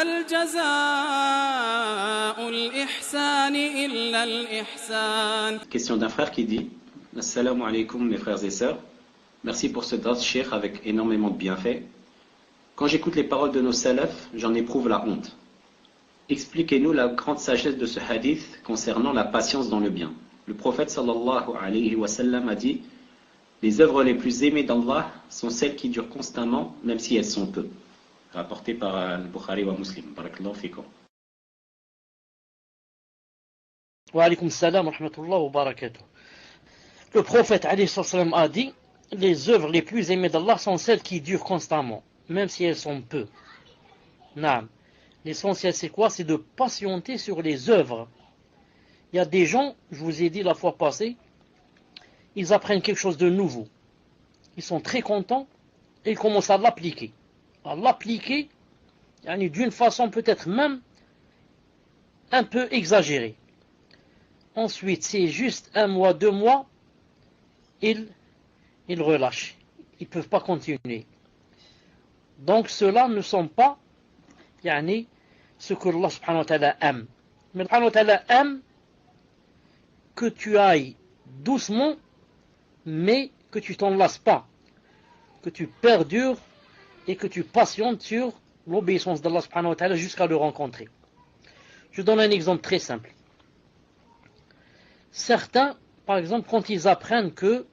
هل جزاء الإحسان إلا الإحسان. Question d'un frère qui dit: Assalamu alaikum mes frères et sœurs, merci pour ce dars cheikh avec énormément de bienfaits. Quand j'écoute les paroles de nos salafs, j'en éprouve la honte. Expliquez-nous la grande sagesse de ce hadith concernant la patience dans le bien. Le prophète sallallahu alayhi wa sallam a dit: les œuvres les plus aimées d'Allah sont celles qui durent constamment, même si elles sont peu. Rapporté par Al-Bukhari wa Muslim. Barakallahu fikum. Wa alaykum salam wa rahmatullah wa barakatuh. Le prophète alayhi salam a dit: les œuvres les plus aimées d'Allah sont celles qui durent constamment, même si elles sont peu. Naam. L'essentiel c'est quoi? C'est de patienter sur les œuvres. Il y a des gens, je vous ai dit la fois passée, ils apprennent quelque chose de nouveau. Ils sont très contents et ils commencent à l'appliquer. D'une façon peut-être même un peu exagérée. Ensuite, c'est juste 1 mois, 2 mois, ils relâchent. Ils ne peuvent pas continuer. Donc ceux-là ne sont pas ce que Allah subhanahu wa ta'ala aime. Mais Allah subhanahu wa ta'ala aime que tu ailles doucement, mais que tu t'en lasses pas, que tu perdures et que tu patientes sur l'obéissance d'Allah subhanahu wa ta'ala jusqu'à le rencontrer. Je donne un exemple très simple. Certains, par exemple, quand ils apprennent que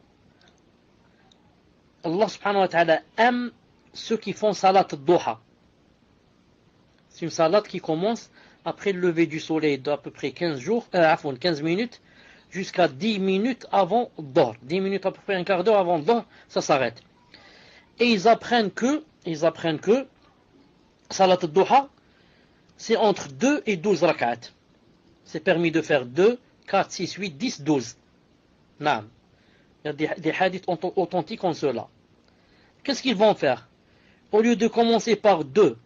Allah subhanahu wa ta'ala aime ceux qui font salat al-duha. C'est une salat qui commence après le lever du soleil d'à peu près 15 minutes jusqu'à 10 minutes avant Dhuhr. 10 minutes à peu près, un quart d'heure avant Dhuhr, ça s'arrête. Et ils apprennent que Salat al-Duha, c'est entre 2 et 12 rak'at. C'est permis de faire 2, 4, 6, 8, 10, 12. Naam. Il y a des hadiths authentiques en cela. Qu'est-ce qu'ils vont faire? Au lieu de commencer par 2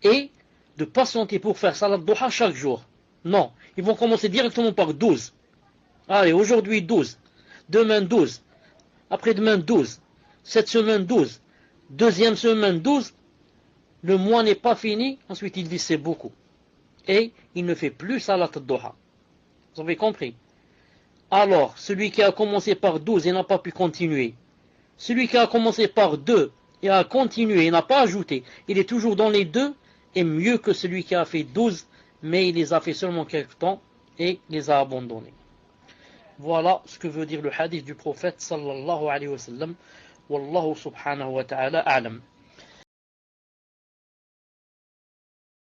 et de patienter pour faire Salat al-Duha chaque jour, non, ils vont commencer directement par 12. Allez, aujourd'hui 12, demain 12, après-demain 12, cette semaine 12, deuxième semaine 12, le mois n'est pas fini, ensuite il dit c'est beaucoup. Et il ne fait plus Salat al-Duha. Vous avez compris? Alors, celui qui a commencé par 12 et n'a pas pu continuer, celui qui a commencé par 2 et a continué et n'a pas ajouté, il est toujours dans les 2, est mieux que celui qui a fait 12, mais il les a fait seulement quelque temps et les a abandonnés. Voilà ce que veut dire le hadith du prophète sallallahu alayhi wa sallam. Wallahu subhanahu wa ta'ala a'lam.